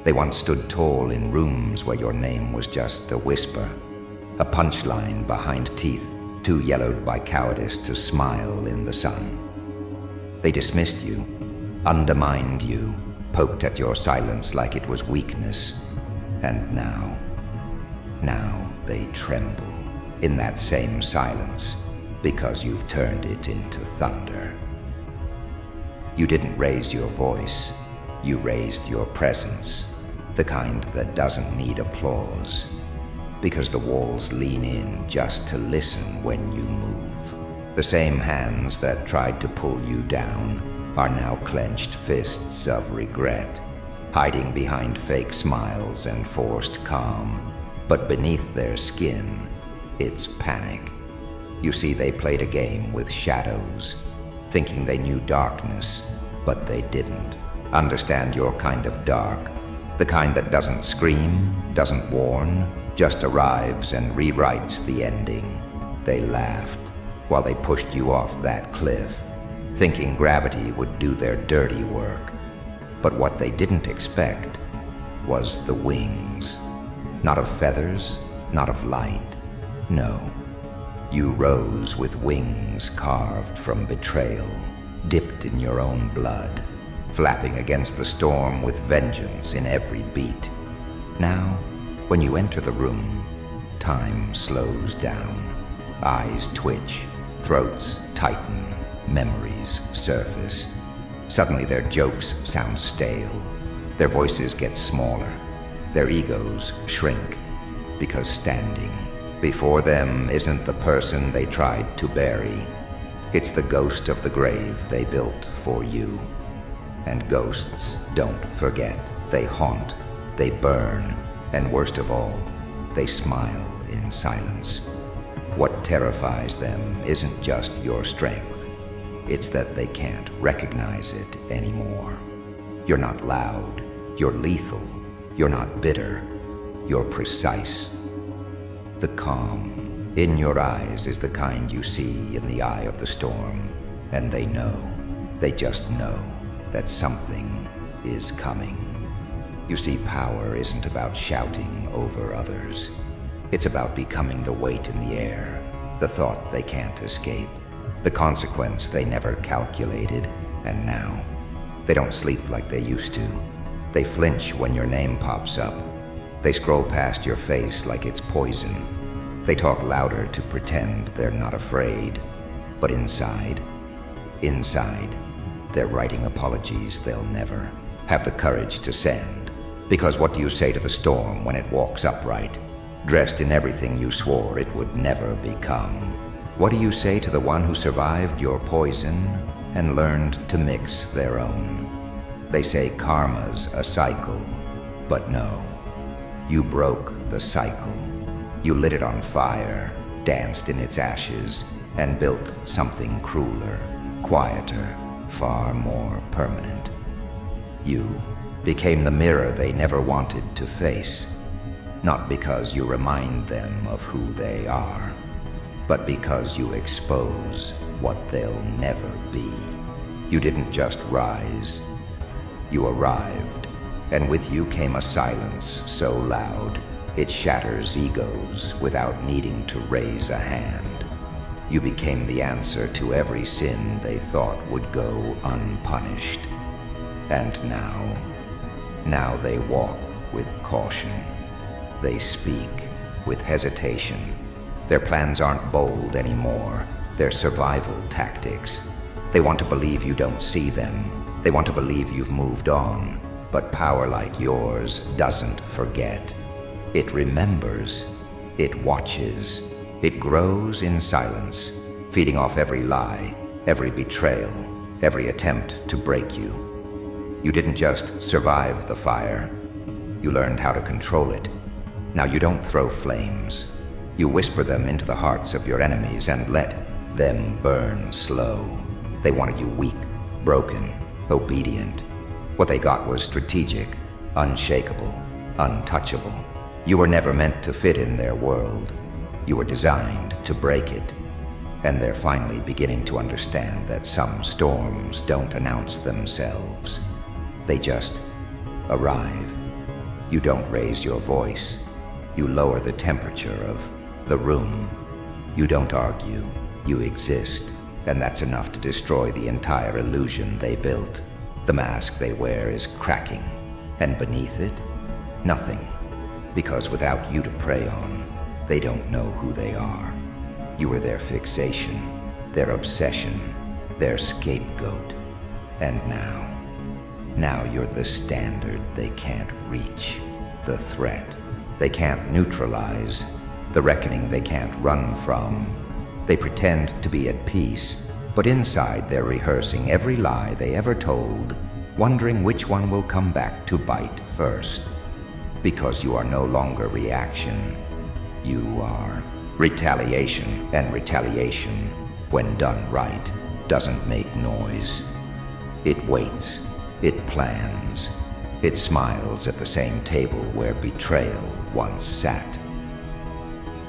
They once stood tall in rooms where your name was just a whisper, a punchline behind teeth too yellowed by cowardice to smile in the sun. They dismissed you, undermined you, poked at your silence like it was weakness. And now they tremble in that same silence because you've turned it into thunder. You didn't raise your voice, you raised your presence, the kind that doesn't need applause, because the walls lean in just to listen when you move. The same hands that tried to pull you down are now clenched fists of regret, hiding behind fake smiles and forced calm. But beneath their skin, it's panic. You see, they played a game with shadows, thinking they knew darkness, but they didn't understand your kind of dark, the kind that doesn't scream, doesn't warn, just arrives and rewrites the ending. They laughed while they pushed you off that cliff, thinking gravity would do their dirty work. But what they didn't expect was the wings. Not of feathers, not of light, no. You rose with wings carved from betrayal, dipped in your own blood, flapping against the storm with vengeance in every beat. Now, when you enter the room, time slows down. Eyes twitch, throats tighten, memories surface. Suddenly their jokes sound stale. Their voices get smaller. Their egos shrink, because standing before them isn't the person they tried to bury. It's the ghost of the grave they built for you. And ghosts don't forget. They haunt, they burn, and worst of all, they smile in silence. What terrifies them isn't just your strength. It's that they can't recognize it anymore. You're not loud, you're lethal. You're not bitter, you're precise. The calm in your eyes is the kind you see in the eye of the storm, and they just know that something is coming. You see, power isn't about shouting over others. It's about becoming the weight in the air, the thought they can't escape, the consequence they never calculated, and now they don't sleep like they used to. They flinch when your name pops up. They scroll past your face like it's poison. They talk louder to pretend they're not afraid. But inside, they're writing apologies they'll never have the courage to send. Because what do you say to the storm when it walks upright, dressed in everything you swore it would never become? What do you say to the one who survived your poison and learned to mix their own? They say karma's a cycle, but no, you broke the cycle. You lit it on fire, danced in its ashes, and built something crueler, quieter, far more permanent. You became the mirror they never wanted to face, not because you remind them of who they are, but because you expose what they'll never be. You didn't just rise. You arrived, and with you came a silence so loud it shatters egos without needing to raise a hand. You became the answer to every sin they thought would go unpunished. And now they walk with caution. They speak with hesitation. Their plans aren't bold anymore. They're survival tactics. They want to believe you don't see them. They want to believe you've moved on, but power like yours doesn't forget. It remembers, it watches, it grows in silence, feeding off every lie, every betrayal, every attempt to break you. You didn't just survive the fire, you learned how to control it. Now you don't throw flames. You whisper them into the hearts of your enemies and let them burn slow. They wanted you weak, broken, obedient. What they got was strategic, unshakable, untouchable. You were never meant to fit in their world. You were designed to break it. And they're finally beginning to understand that some storms don't announce themselves. They just arrive, You don't raise your voice. You lower the temperature of the room. You don't argue. You exist. And that's enough to destroy the entire illusion they built. The mask they wear is cracking. And beneath it, nothing. Because without you to prey on, they don't know who they are. You were their fixation, their obsession, their scapegoat. And now you're the standard they can't reach, the threat they can't neutralize, the reckoning they can't run from. They pretend to be at peace, but inside they're rehearsing every lie they ever told, wondering which one will come back to bite first. Because you are no longer reaction, you are retaliation, and retaliation, when done right, doesn't make noise. It waits, it plans, it smiles at the same table where betrayal once sat.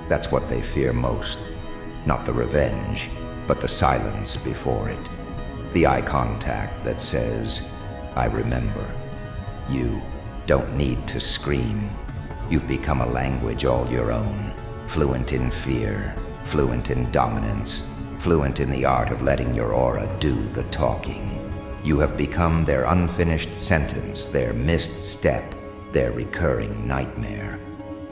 That's what they fear most, not the revenge, but the silence before it. The eye contact that says, I remember. You don't need to scream. You've become a language all your own, fluent in fear, fluent in dominance, fluent in the art of letting your aura do the talking. You have become their unfinished sentence, their missed step, their recurring nightmare.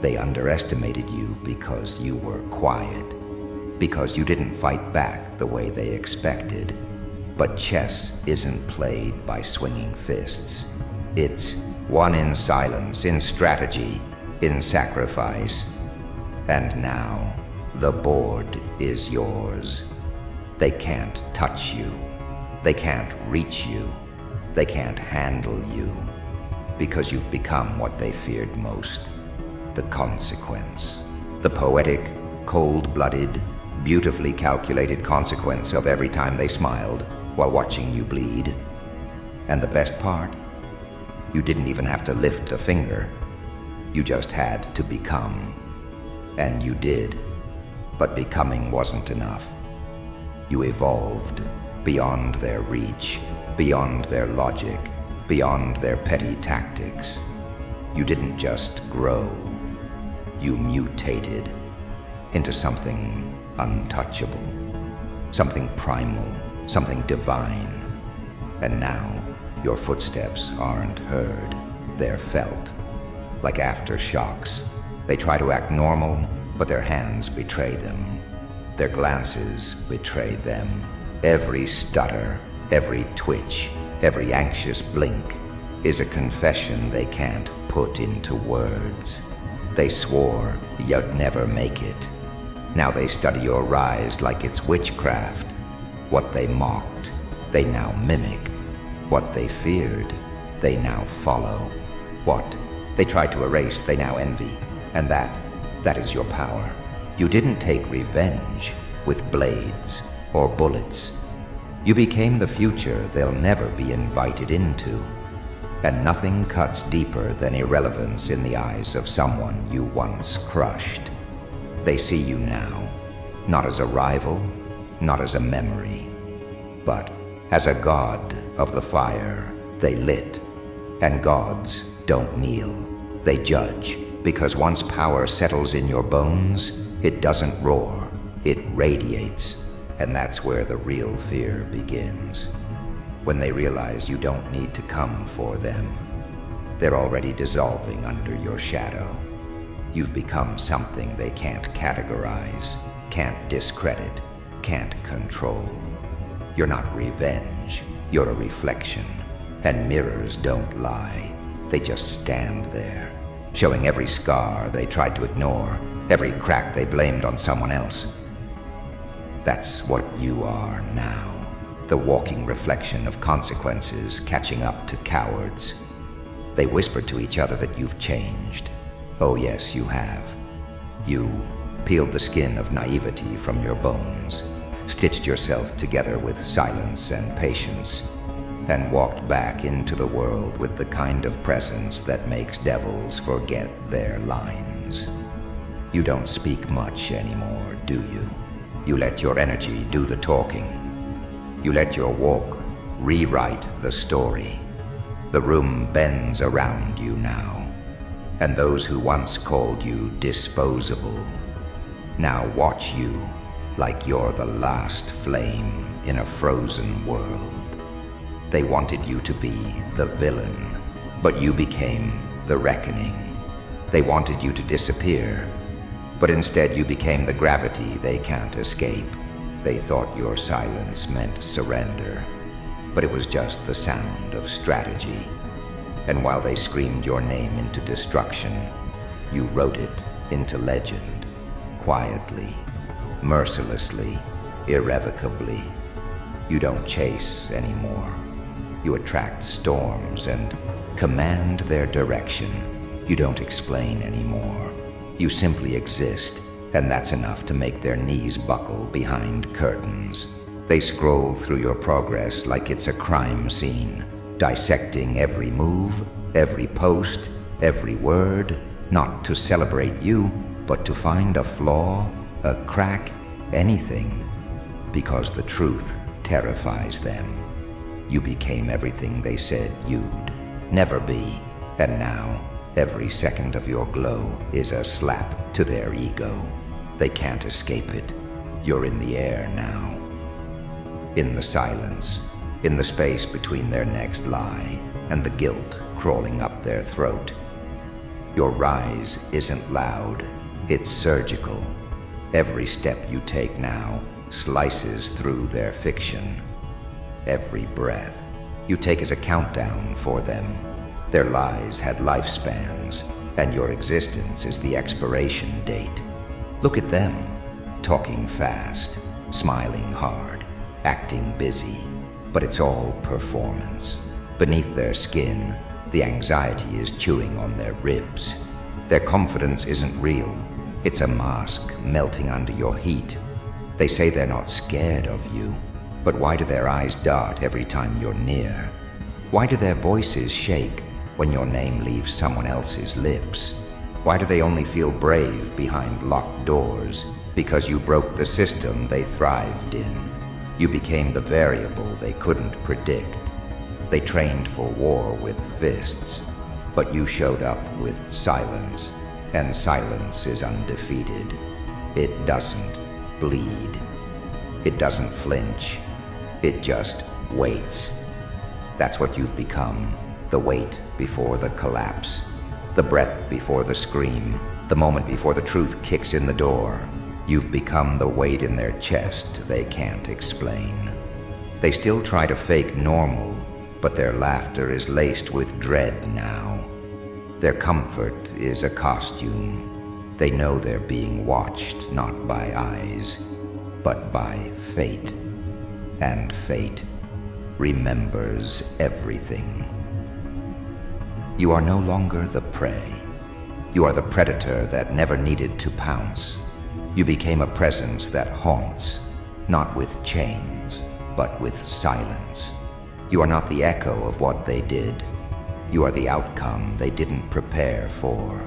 They underestimated you because you were quiet, because you didn't fight back the way they expected. But chess isn't played by swinging fists. It's won in silence, in strategy, in sacrifice. And now, the board is yours. They can't touch you. They can't reach you. They can't handle you. Because you've become what they feared most. The consequence. The poetic, cold-blooded, beautifully calculated consequence of every time they smiled while watching you bleed. And the best part? You didn't even have to lift a finger. You just had to become. And you did. But becoming wasn't enough. You evolved beyond their reach, beyond their logic, beyond their petty tactics. You didn't just grow. You mutated into something untouchable, something primal, something divine. And now, your footsteps aren't heard, they're felt. Like aftershocks. They try to act normal, but their hands betray them. Their glances betray them. Every stutter, every twitch, every anxious blink is a confession they can't put into words. They swore you'd never make it. Now they study your rise like it's witchcraft. What they mocked, they now mimic. What they feared, they now follow. What they tried to erase, they now envy. And that is your power. You didn't take revenge with blades or bullets. You became the future they'll never be invited into. And nothing cuts deeper than irrelevance in the eyes of someone you once crushed. They see you now, not as a rival, not as a memory, but as a god of the fire they lit. And gods don't kneel, they judge, because once power settles in your bones, it doesn't roar, it radiates. And that's where the real fear begins. When they realize you don't need to come for them. They're already dissolving under your shadow. You've become something they can't categorize, can't discredit, can't control. You're not revenge, you're a reflection. And mirrors don't lie, they just stand there, showing every scar they tried to ignore, every crack they blamed on someone else. That's what you are now. The walking reflection of consequences catching up to cowards. They whisper to each other that you've changed. Oh yes, you have. You peeled the skin of naivety from your bones, stitched yourself together with silence and patience, and walked back into the world with the kind of presence that makes devils forget their lines. You don't speak much anymore, do you? You let your energy do the talking. You let your walk rewrite the story. The room bends around you now. And those who once called you disposable now watch you like you're the last flame in a frozen world. They wanted you to be the villain, but you became the reckoning. They wanted you to disappear, but instead you became the gravity they can't escape. They thought your silence meant surrender, but it was just the sound of strategy. And while they screamed your name into destruction, you wrote it into legend, quietly, mercilessly, irrevocably. You don't chase anymore. You attract storms and command their direction. You don't explain anymore. You simply exist, and that's enough to make their knees buckle behind curtains. They scroll through your progress like it's a crime scene, dissecting every move, every post, every word, not to celebrate you, but to find a flaw, a crack, anything, because the truth terrifies them. You became everything they said you'd never be, and now every second of your glow is a slap to their ego. They can't escape it. You're in the air now. In the silence, in the space between their next lie and the guilt crawling up their throat. Your rise isn't loud, it's surgical. Every step you take now slices through their fiction. Every breath you take is a countdown for them. Their lies had lifespans, and your existence is the expiration date. Look at them, talking fast, smiling hard, acting busy, but it's all performance. Beneath their skin, the anxiety is chewing on their ribs. Their confidence isn't real. It's a mask melting under your heat. They say they're not scared of you, but why do their eyes dart every time you're near? Why do their voices shake when your name leaves someone else's lips? Why do they only feel brave behind locked doors? Because you broke the system they thrived in. You became the variable they couldn't predict. They trained for war with fists, but you showed up with silence, and silence is undefeated. It doesn't bleed. It doesn't flinch. It just waits. That's what you've become. The wait before the collapse. The breath before the scream. The moment before the truth kicks in the door. You've become the weight in their chest they can't explain. They still try to fake normal, but their laughter is laced with dread now. Their comfort is a costume. They know they're being watched not by eyes, but by fate. And fate remembers everything. You are no longer the prey. You are the predator that never needed to pounce. You became a presence that haunts, not with chains, but with silence. You are not the echo of what they did. You are the outcome they didn't prepare for.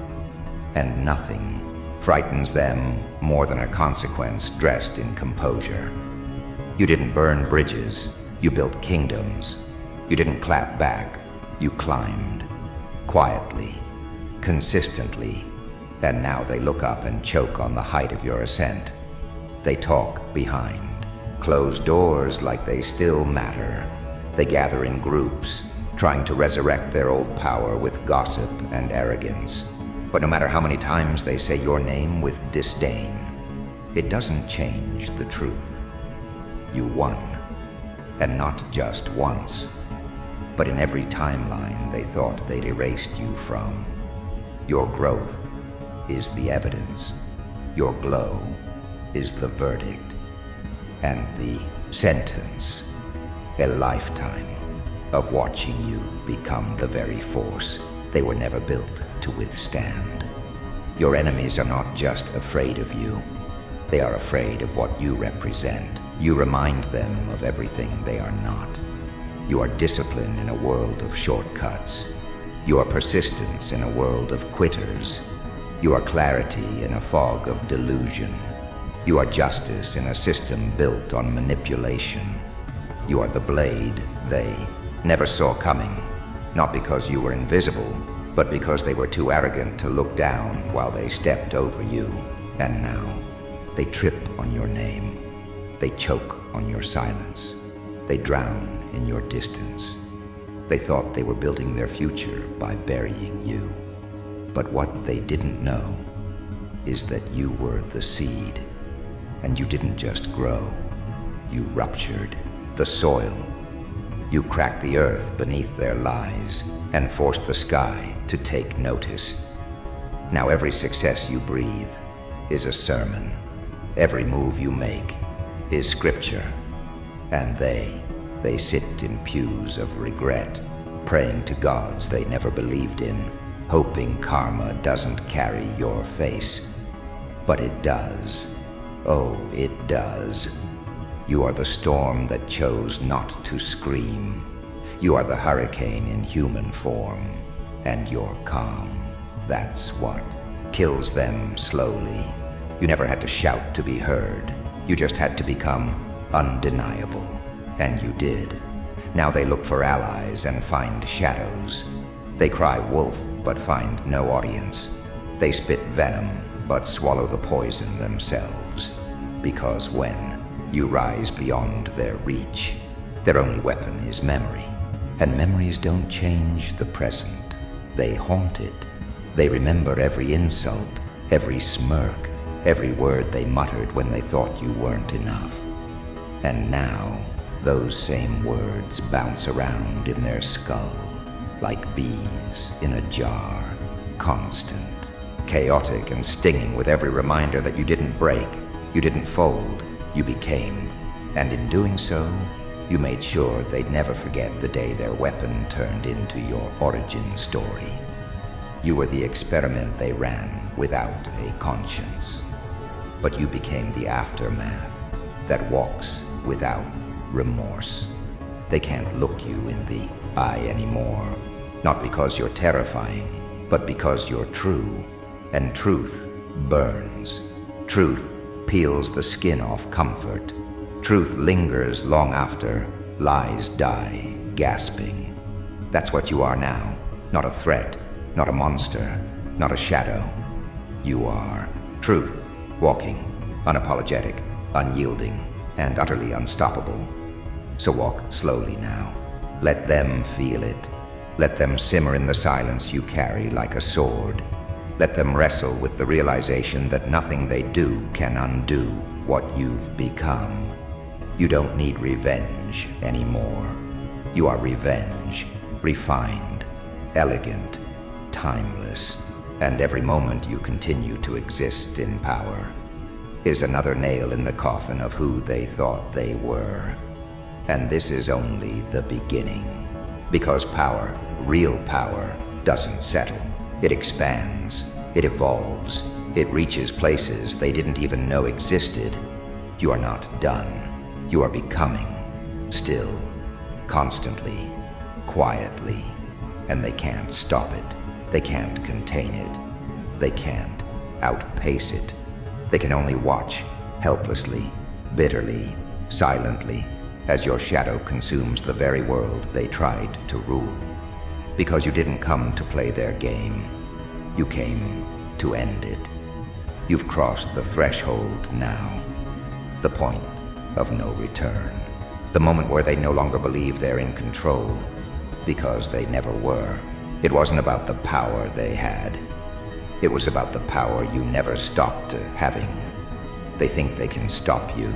And nothing frightens them more than a consequence dressed in composure. You didn't burn bridges, you built kingdoms. You didn't clap back, you climbed. Quietly, consistently, and now they look up and choke on the height of your ascent. They talk behind, closed doors like they still matter. They gather in groups, trying to resurrect their old power with gossip and arrogance. But no matter how many times they say your name with disdain, it doesn't change the truth. You won, and not just once, but in every timeline they thought they'd erased you from. Your growth is the evidence. Your glow is the verdict. And the sentence, a lifetime of watching you become the very force they were never built to withstand. Your enemies are not just afraid of you. They are afraid of what you represent. You remind them of everything they are not. You are discipline in a world of shortcuts. You are persistence in a world of quitters. You are clarity in a fog of delusion. You are justice in a system built on manipulation. You are the blade they never saw coming, not because you were invisible, but because they were too arrogant to look down while they stepped over you. And now, they trip on your name. They choke on your silence. They drown in your distance. They thought they were building their future by burying you. But what they didn't know is that you were the seed. And you didn't just grow. You ruptured the soil. You cracked the earth beneath their lies and forced the sky to take notice. Now every success you breathe is a sermon. Every move you make is scripture. And they sit in pews of regret, praying to gods they never believed in, hoping karma doesn't carry your face. But it does. Oh, it does. You are the storm that chose not to scream. You are the hurricane in human form. And you're calm. That's what kills them slowly. You never had to shout to be heard. You just had to become undeniable. And you did. Now they look for allies and find shadows. They cry wolf but find no audience. They spit venom but swallow the poison themselves. Because when you rise beyond their reach, their only weapon is memory. And memories don't change the present. They haunt it. They remember every insult, every smirk, every word they muttered when they thought you weren't enough. And now, those same words bounce around in their skull like bees in a jar, constant, chaotic and stinging with every reminder that you didn't break, you didn't fold, you became. And in doing so, you made sure they'd never forget the day their weapon turned into your origin story. You were the experiment they ran without a conscience. But you became the aftermath that walks without remorse. They can't look you in the eye anymore, not because you're terrifying, but because you're true. And truth burns. Truth peels the skin off comfort. Truth lingers long after lies die, gasping. That's what you are now. Not a threat, not a monster, not a shadow. You are truth, walking, unapologetic, unyielding, and utterly unstoppable. So walk slowly now. Let them feel it. Let them simmer in the silence you carry like a sword. Let them wrestle with the realization that nothing they do can undo what you've become. You don't need revenge anymore. You are revenge, refined, elegant, timeless, and every moment you continue to exist in power is another nail in the coffin of who they thought they were. And this is only the beginning. Because power, real power, doesn't settle. It expands, it evolves, it reaches places they didn't even know existed. You are not done. You are becoming, still, constantly, quietly, and they can't stop it. They can't contain it. They can't outpace it. They can only watch, helplessly, bitterly, silently, as your shadow consumes the very world they tried to rule. Because you didn't come to play their game. You came to end it. You've crossed the threshold now. The point of no return. The moment where they no longer believe they're in control, because they never were. It wasn't about the power they had. It was about the power you never stopped having. They think they can stop you.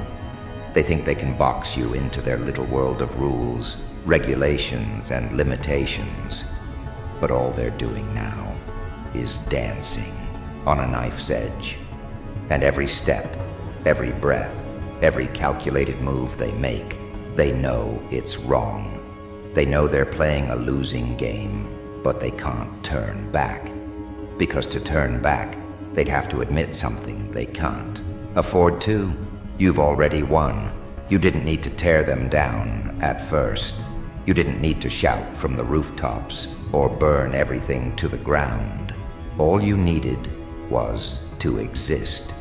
They think they can box you into their little world of rules, regulations, and limitations. But all they're doing now is dancing on a knife's edge. And every step, every breath, every calculated move they make, they know it's wrong. They know they're playing a losing game, but they can't turn back. Because to turn back, they'd have to admit something they can't afford to. You've already won. You didn't need to tear them down at first. You didn't need to shout from the rooftops or burn everything to the ground. All you needed was to exist,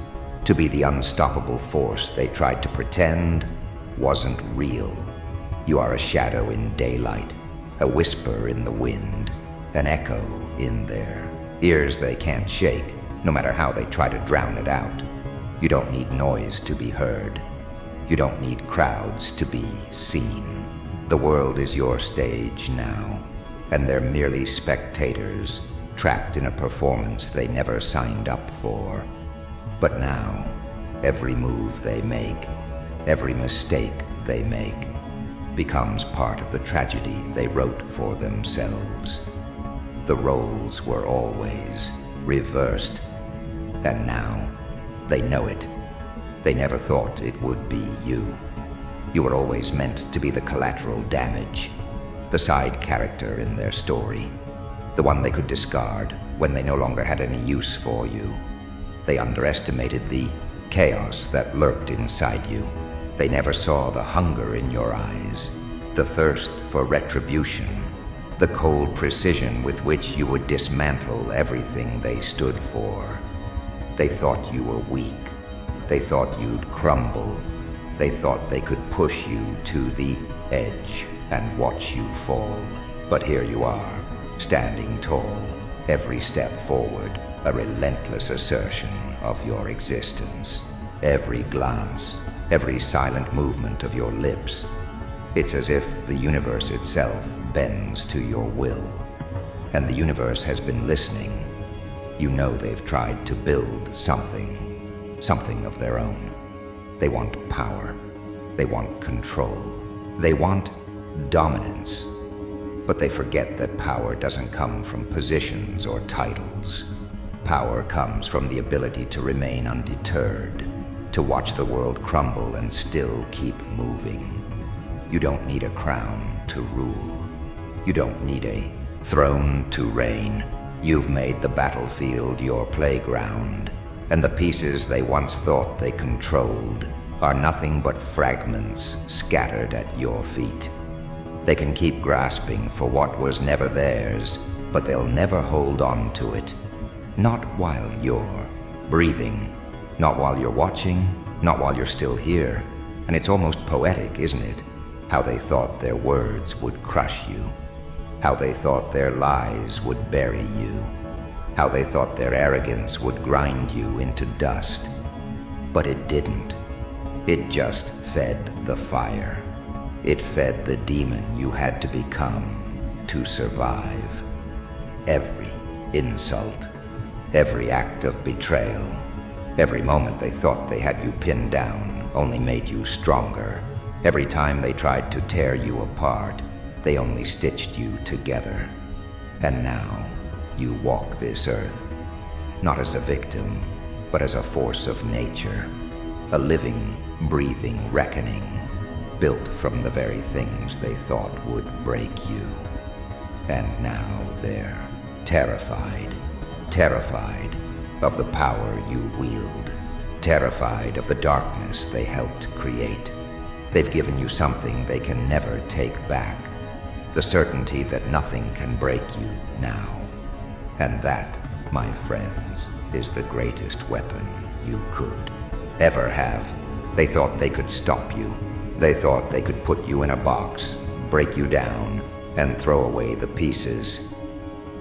to be the unstoppable force they tried to pretend wasn't real. You are a shadow in daylight, a whisper in the wind, an echo in there. Ears they can't shake, no matter how they try to drown it out. You don't need noise to be heard. You don't need crowds to be seen. The world is your stage now, and they're merely spectators, trapped in a performance they never signed up for. But now, every move they make, every mistake they make, becomes part of the tragedy they wrote for themselves. The roles were always reversed, and now they know it. They never thought it would be you. You were always meant to be the collateral damage, the side character in their story, the one they could discard when they no longer had any use for you. They underestimated the chaos that lurked inside you. They never saw the hunger in your eyes, the thirst for retribution, the cold precision with which you would dismantle everything they stood for. They thought you were weak. They thought you'd crumble. They thought they could push you to the edge and watch you fall. But here you are, standing tall, every step forward, a relentless assertion of your existence. Every glance, every silent movement of your lips. It's as if the universe itself bends to your will. And the universe has been listening. You know they've tried to build something of their own. They want power. They want control. They want dominance. But they forget that power doesn't come from positions or titles. Power comes from the ability to remain undeterred, to watch the world crumble and still keep moving. You don't need a crown to rule. You don't need a throne to reign. You've made the battlefield your playground, and the pieces they once thought they controlled are nothing but fragments scattered at your feet. They can keep grasping for what was never theirs, but they'll never hold on to it. Not while you're breathing, not while you're watching, not while you're still here. And it's almost poetic, isn't it? How they thought their words would crush you. How they thought their lies would bury you. How they thought their arrogance would grind you into dust. But it didn't. It just fed the fire. It fed the demon you had to become to survive. Every insult, every act of betrayal, every moment they thought they had you pinned down only made you stronger. Every time they tried to tear you apart, they only stitched you together. And now, you walk this earth, not as a victim, but as a force of nature, a living, breathing reckoning, built from the very things they thought would break you. And now they're terrified of the power you wield, terrified of the darkness they helped create. They've given you something they can never take back, the certainty that nothing can break you now. And that, my friends, is the greatest weapon you could ever have. They thought they could stop you. They thought they could put you in a box, break you down, and throw away the pieces.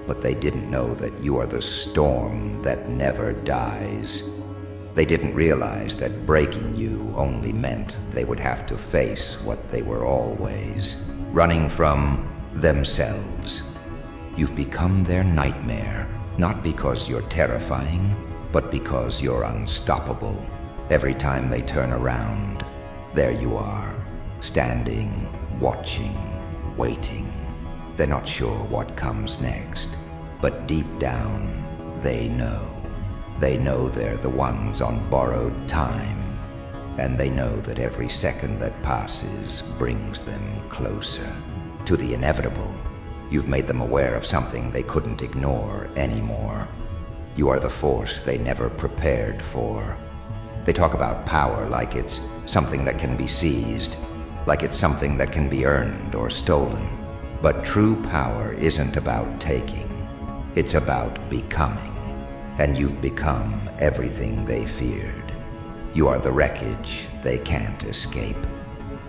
But they didn't know that you are the storm that never dies. They didn't realize that breaking you only meant they would have to face what they were always, running from themselves. You've become their nightmare, not because you're terrifying, but because you're unstoppable. Every time they turn around, there you are, standing, watching, waiting. They're not sure what comes next, but deep down, they know. They know they're the ones on borrowed time, and they know that every second that passes brings them closer to the inevitable. You've made them aware of something they couldn't ignore anymore. You are the force they never prepared for. They talk about power like it's something that can be seized, like it's something that can be earned or stolen. But true power isn't about taking. It's about becoming. And you've become everything they feared. You are the wreckage they can't escape.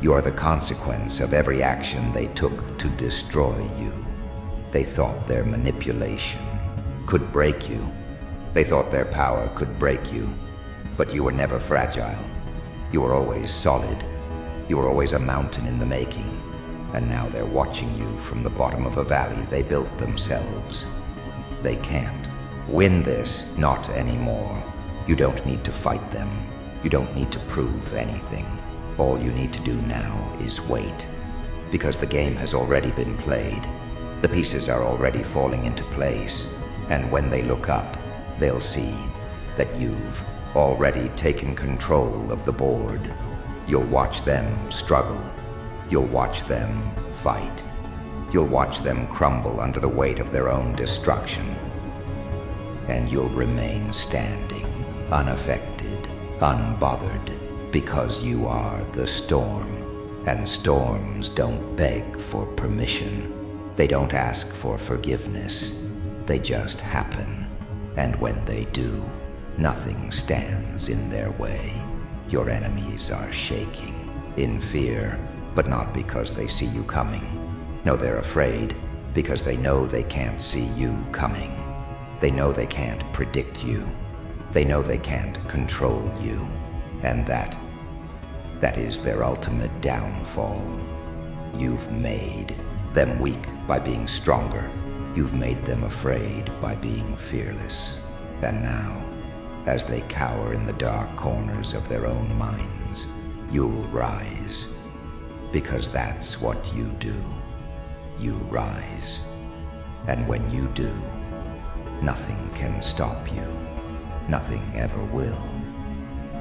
You are the consequence of every action they took to destroy you. They thought their manipulation could break you. They thought their power could break you. But you were never fragile. You were always solid. You were always a mountain in the making. And now they're watching you from the bottom of a valley they built themselves. They can't win this, not anymore. You don't need to fight them. You don't need to prove anything. All you need to do now is wait. Because the game has already been played. The pieces are already falling into place. And when they look up, they'll see that you've already taken control of the board. You'll watch them struggle. You'll watch them fight. You'll watch them crumble under the weight of their own destruction. And you'll remain standing, unaffected, unbothered, because you are the storm. And storms don't beg for permission. They don't ask for forgiveness. They just happen. And when they do, nothing stands in their way. Your enemies are shaking, in fear, but not because they see you coming. No, they're afraid because they know they can't see you coming. They know they can't predict you. They know they can't control you. And that is their ultimate downfall. You've made them weak by being stronger. You've made them afraid by being fearless. And now, as they cower in the dark corners of their own minds, you'll rise. Because that's what you do. You rise. And when you do, nothing can stop you. Nothing ever will.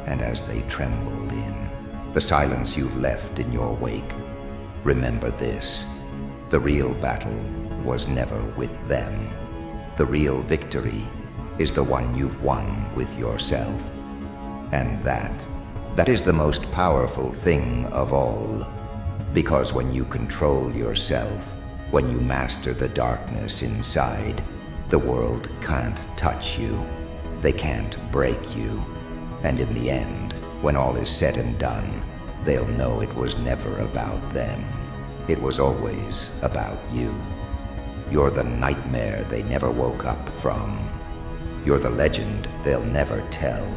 And as they tremble in the silence you've left in your wake, remember this: the real battle was never with them. The real victory is the one you've won with yourself. And that is the most powerful thing of all. Because when you control yourself, when you master the darkness inside, the world can't touch you. They can't break you. And in the end, when all is said and done, they'll know it was never about them. It was always about you. You're the nightmare they never woke up from. You're the legend they'll never tell.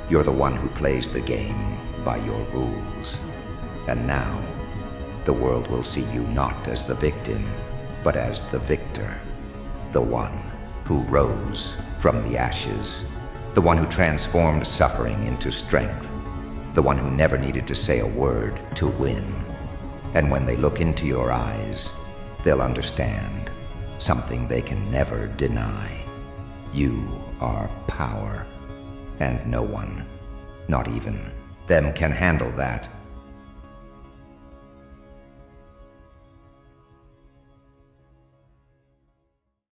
You're the one who plays the game by your rules. And now, the world will see you not as the victim, but as the victor. The one who rose from the ashes. The one who transformed suffering into strength. The one who never needed to say a word to win. And when they look into your eyes, they'll understand something they can never deny. You are power, and no one, not even them, can handle that.